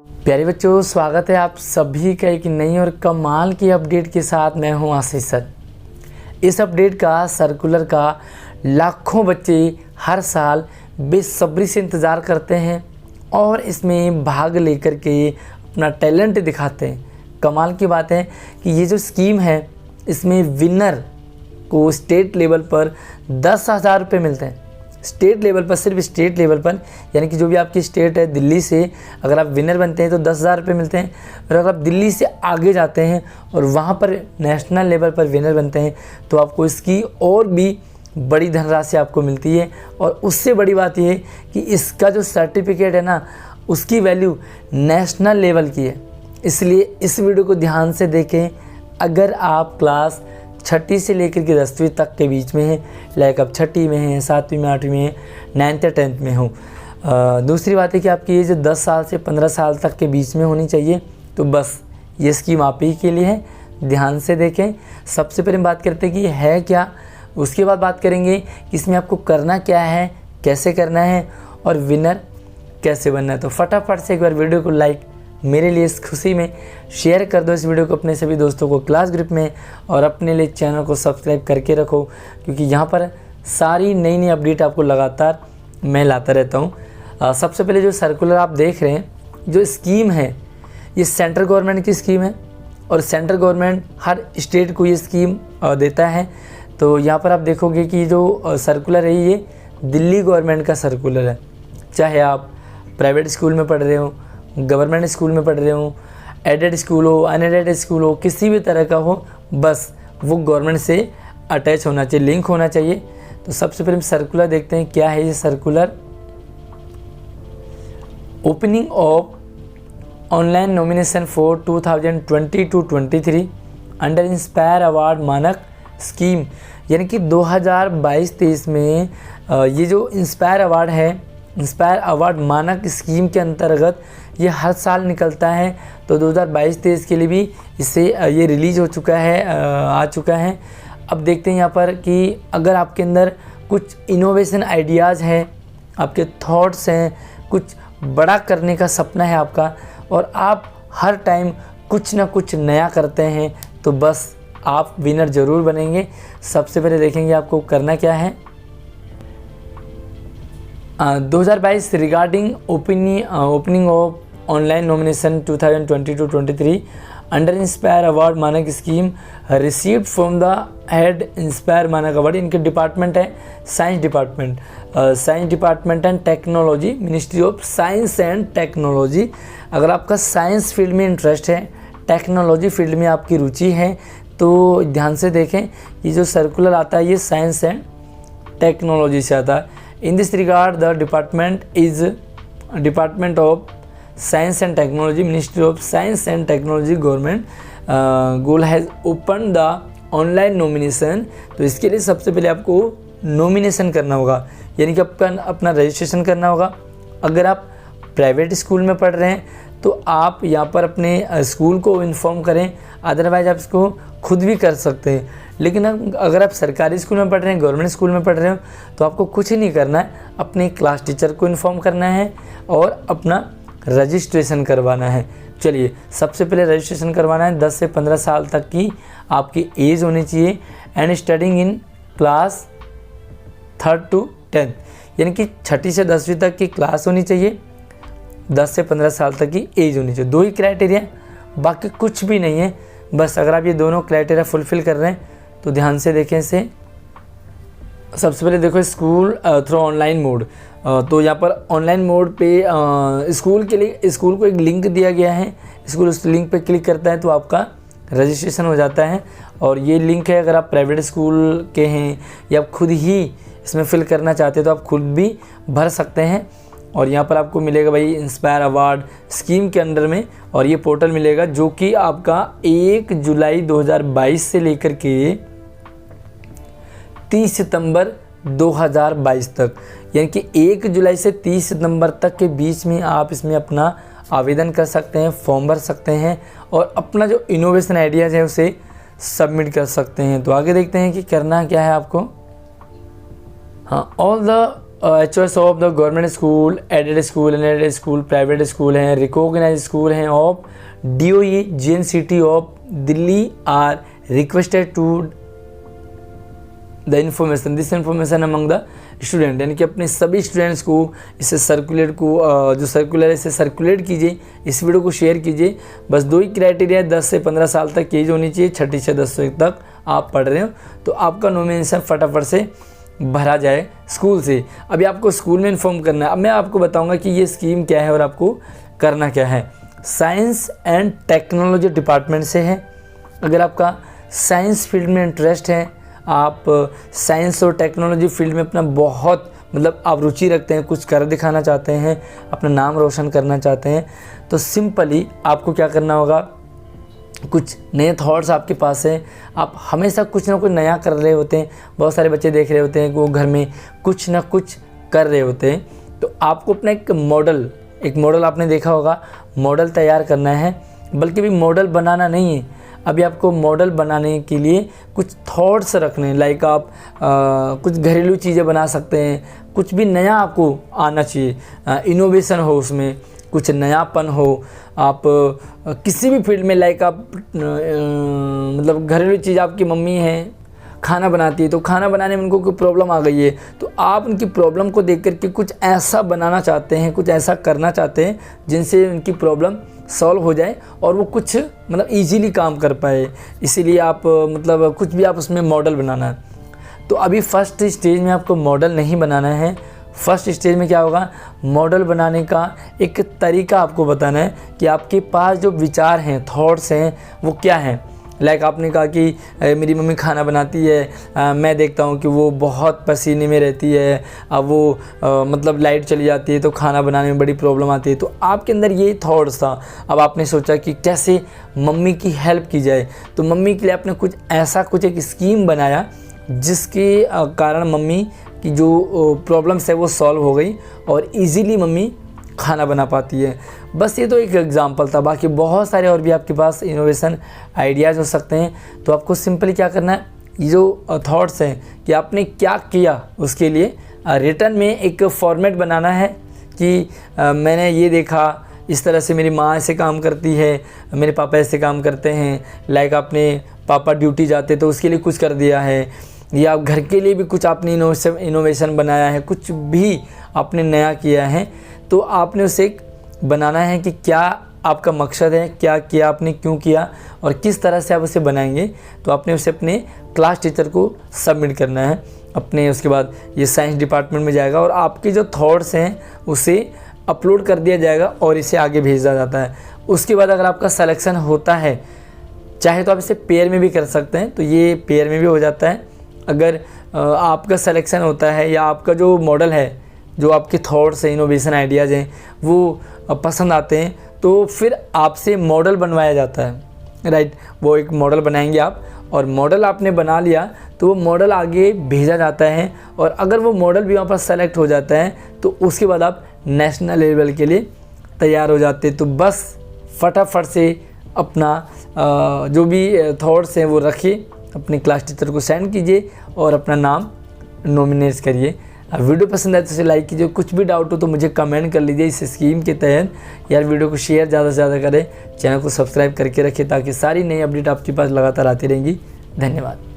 प्यारे बच्चों, स्वागत है आप सभी का एक नई और कमाल की अपडेट के साथ। मैं हूं आशीष सर। इस अपडेट का सर्कुलर का लाखों बच्चे हर साल बेसब्री से इंतज़ार करते हैं और इसमें भाग लेकर के अपना टैलेंट दिखाते हैं। कमाल की बात है कि ये जो स्कीम है इसमें विनर को स्टेट लेवल पर 10,000 रुपये मिलते हैं। स्टेट लेवल पर, सिर्फ स्टेट लेवल पर, यानी कि जो भी आपकी स्टेट है दिल्ली से अगर आप विनर बनते हैं तो 10,000 रुपये मिलते हैं। और अगर आप दिल्ली से आगे जाते हैं और वहाँ पर नेशनल लेवल पर विनर बनते हैं तो आपको इसकी और भी बड़ी धनराशि आपको मिलती है। और उससे बड़ी बात यह है कि इसका जो सर्टिफिकेट है ना, उसकी वैल्यू नेशनल लेवल की है। इसलिए इस वीडियो को ध्यान से देखें। अगर आप क्लास 6ठी से लेकर के 10वीं तक के बीच में है, लाइक आप 6ठी में हैं, 7वीं में, 8वीं में, 9th या 10th में हो। दूसरी बात है कि आपकी एज 10 साल से 15 साल तक के बीच में होनी चाहिए। तो बस ये स्कीम आप ही के लिए है, ध्यान से देखें। सबसे पहले हम बात करते हैं कि है क्या, उसके बाद बात करेंगे कि इसमें आपको करना क्या है, कैसे करना है और विनर कैसे बनना है। तो फटाफट से एक बार वीडियो को लाइक, मेरे लिए इस खुशी में शेयर कर दो इस वीडियो को अपने सभी दोस्तों को क्लास ग्रुप में, और अपने लिए चैनल को सब्सक्राइब करके रखो, क्योंकि यहाँ पर सारी नई नई अपडेट आपको लगातार मैं लाता रहता हूँ। सबसे पहले जो सर्कुलर आप देख रहे हैं, जो स्कीम है ये सेंट्रल गवर्नमेंट की स्कीम है और सेंट्रल गवर्नमेंट हर स्टेट को ये स्कीम देता है। तो यहाँ पर आप देखोगे कि जो सर्कुलर है ये दिल्ली गवर्नमेंट का सर्कुलर है। चाहे आप प्राइवेट स्कूल में पढ़ रहे हो, गवर्नमेंट स्कूल में पढ़ रहे हो, एडेड स्कूल हो, अनएडेड स्कूल हो, किसी भी तरह का हो, बस वो गवर्नमेंट से अटैच होना चाहिए, लिंक होना चाहिए। तो सबसे पहले हम सर्कुलर देखते हैं क्या है ये circular. Opening of online nomination for 2020-23 under inspire award MANAK scheme, यानी कि 2022-23 में ये जो इंस्पायर अवार्ड है, इंस्पायर अवार्ड मानक स्कीम के अंतर्गत ये हर साल निकलता है। तो 2022-23 के लिए भी इससे ये रिलीज़ हो चुका है, आ चुका है। अब देखते हैं यहाँ पर कि अगर आपके अंदर कुछ इनोवेशन आइडियाज़ हैं, आपके थॉट्स हैं, कुछ बड़ा करने का सपना है आपका और आप हर टाइम कुछ ना कुछ नया करते हैं, तो बस आप विनर ज़रूर बनेंगे। सबसे पहले देखेंगे आपको करना क्या है। 2022 regarding opening of online nomination 2020-23 under inspire award MANAK scheme received from the head inspire MANAK award. इनके डिपार्टमेंट है science department and technology, ministry of science and technology. अगर आपका साइंस फील्ड में इंटरेस्ट है, टेक्नोलॉजी फील्ड में आपकी रुचि है, तो ध्यान से देखें। ये जो सर्कुलर आता है ये साइंस एंड टेक्नोलॉजी से आता है। In this regard, the department is Department of Science and Technology, Ministry of Science and Technology, Government Goal has opened the online nomination। तो इसके लिए सबसे पहले आपको नॉमिनेशन करना होगा, यानी कि आपका अपना रजिस्ट्रेशन करना होगा। अगर आप प्राइवेट स्कूल में पढ़ रहे हैं तो आप यहाँ पर अपने स्कूल को इन्फॉर्म करें, अदरवाइज आप इसको खुद भी कर सकते हैं। लेकिन अगर आप सरकारी स्कूल में पढ़ रहे हैं, गवर्नमेंट स्कूल में पढ़ रहे हो, तो आपको कुछ ही नहीं करना है, अपने क्लास टीचर को इन्फॉर्म करना है और अपना रजिस्ट्रेशन करवाना है। चलिए, सबसे पहले रजिस्ट्रेशन करवाना है। 10 से 15 साल तक की आपकी एज होनी चाहिए and studying in class 3rd to 10th, यानी कि 6ठी से 10वीं तक की क्लास होनी चाहिए। 10 से 15 साल तक की एज होनी चाहिए। 2 ही क्राइटेरिया, बाकी कुछ भी नहीं है। बस अगर आप ये दोनों क्राइटेरिया फुलफ़िल कर रहे हैं तो ध्यान से देखें इसे। सबसे पहले देखो स्कूल थ्रू ऑनलाइन मोड। तो यहाँ पर ऑनलाइन मोड पे स्कूल के लिए स्कूल को एक लिंक दिया गया है। स्कूल उस लिंक पे क्लिक करता है तो आपका रजिस्ट्रेशन हो जाता है। और ये लिंक है, अगर आप प्राइवेट स्कूल के हैं या आप खुद ही इसमें फिल करना चाहते हैं तो आप खुद भी भर सकते हैं। और यहाँ पर आपको मिलेगा भाई इंस्पायर अवार्ड स्कीम के अंडर में, और ये पोर्टल मिलेगा जो कि आपका 1 जुलाई 2022 से लेकर के 30 सितंबर 2022 तक, यानी कि 1 जुलाई से 30 सितंबर तक के बीच में आप इसमें अपना आवेदन कर सकते हैं, फॉर्म भर सकते हैं और अपना जो इनोवेशन आइडियाज़ है उसे सबमिट कर सकते हैं। तो आगे देखते हैं कि करना क्या है आपको। हाँ, all the HOS of the government school, aided school, unaided school, private school हैं, रिकॉग्नाइज स्कूल हैं of DOE JNCT of Delhi are requested to the information this information among the student, यानी कि अपने सभी स्टूडेंट्स को इसे सर्कुलेट को जो सर्कुलर है इसे सर्कुलेट कीजिए, इस वीडियो को शेयर कीजिए। बस 2 ही क्राइटेरिया है, 10 से 15 साल तक एज होनी चाहिए, 6ठी से 10वीं तक आप पढ़ रहे हो तो आपका नॉमिनेशन फटाफट से भरा जाए स्कूल से। अभी आपको स्कूल में इन्फॉर्म करना है। अब मैं आपको बताऊंगा कि ये स्कीम क्या है और आपको करना क्या है। साइंस एंड टेक्नोलॉजी डिपार्टमेंट से है। अगर आपका साइंस फील्ड में इंटरेस्ट है, आप साइंस और टेक्नोलॉजी फील्ड में अपना बहुत आप रुचि रखते हैं, कुछ कर दिखाना चाहते हैं, अपना नाम रोशन करना चाहते हैं, तो सिंपली आपको क्या करना होगा, कुछ नए थॉट्स आपके पास हैं, आप हमेशा कुछ ना कुछ नया कर रहे होते हैं। बहुत सारे बच्चे देख रहे होते हैं कि वो घर में कुछ ना कुछ कर रहे होते हैं, तो आपको अपना एक मॉडल आपने देखा होगा, मॉडल तैयार करना है। बल्कि भी मॉडल बनाना नहीं है, अभी आपको मॉडल बनाने के लिए कुछ थॉट्स रखने हैं। लाइक आप कुछ घरेलू चीज़ें बना सकते हैं, कुछ भी नया आपको आना चाहिए, इनोवेशन हो उसमें, कुछ नयापन हो। आप किसी भी फील्ड में, लाइक आप घरेलू चीज़, आपकी मम्मी है खाना बनाती है, तो खाना बनाने में उनको कोई प्रॉब्लम आ गई है, तो आप उनकी प्रॉब्लम को देख करके कुछ ऐसा बनाना चाहते हैं, कुछ ऐसा करना चाहते हैं जिनसे उनकी प्रॉब्लम सॉल्व हो जाए और वो कुछ ईजीली काम कर पाए। इसीलिए आप कुछ भी आप उसमें मॉडल बनाना है। तो अभी फर्स्ट स्टेज में आपको मॉडल नहीं बनाना है। फर्स्ट स्टेज में क्या होगा, मॉडल बनाने का एक तरीका आपको बताना है कि आपके पास जो विचार हैं, थॉट्स हैं, वो क्या हैं। लाइक आपने कहा कि मेरी मम्मी खाना बनाती है, मैं देखता हूँ कि वो बहुत पसीने में रहती है, अब वो लाइट चली जाती है तो खाना बनाने में बड़ी प्रॉब्लम आती है। तो आपके अंदर ये थॉट्स था। अब आपने सोचा कि कैसे मम्मी की हेल्प की जाए, तो मम्मी के लिए आपने कुछ एक स्कीम बनाया जिसके कारण मम्मी की जो प्रॉब्लम्स है वो सॉल्व हो गई और इजीली मम्मी खाना बना पाती है। बस ये तो एक एग्जांपल था, बाकी बहुत सारे और भी आपके पास इनोवेशन आइडियाज़ हो सकते हैं। तो आपको सिंपली क्या करना है, ये जो थॉट्स हैं कि आपने क्या किया उसके लिए रिटर्न में एक फॉर्मेट बनाना है कि मैंने ये देखा, इस तरह से मेरी माँ ऐसे काम करती है, मेरे पापा ऐसे काम करते हैं। लाइक आपने पापा ड्यूटी जाते तो उसके लिए कुछ कर दिया है, या घर के लिए भी कुछ आपने इनोवेशन बनाया है, कुछ भी आपने नया किया है। तो आपने उसे बनाना है कि क्या आपका मकसद है, क्या किया आपने, क्यों किया और किस तरह से आप उसे बनाएंगे। तो आपने उसे अपने क्लास टीचर को सबमिट करना है अपने। उसके बाद ये साइंस डिपार्टमेंट में जाएगा और आपके जो थॉट्स हैं उसे अपलोड कर दिया जाएगा और इसे आगे भेजा जाता है। उसके बाद अगर आपका सिलेक्शन होता है, चाहे तो आप इसे पेयर में भी कर सकते हैं, तो ये पेयर में भी हो जाता है। अगर आपका सिलेक्शन होता है या आपका जो मॉडल है, जो आपके थॉट्स हैं, इनोवेशन आइडियाज़ हैं, वो पसंद आते हैं, तो फिर आपसे मॉडल बनवाया जाता है। राइट, वो एक मॉडल बनाएंगे आप, और मॉडल आपने बना लिया तो वो मॉडल आगे भेजा जाता है। और अगर वो मॉडल भी वहाँ पर सेलेक्ट हो जाता है तो उसके बाद आप नेशनल लेवल के लिए तैयार हो जाते हैं। तो बस फटाफट से अपना जो भी थॉट्स हैं वो रखिए, अपने क्लास टीचर को सेंड कीजिए और अपना नाम नॉमिनेट करिए। वीडियो पसंद आए तो इसे लाइक कीजिए, कुछ भी डाउट हो तो मुझे कमेंट कर लीजिए इस स्कीम के तहत। यार वीडियो को शेयर ज़्यादा से ज़्यादा करें, चैनल को सब्सक्राइब करके रखिए ताकि सारी नई अपडेट आपके पास लगातार आती रहेंगी। धन्यवाद।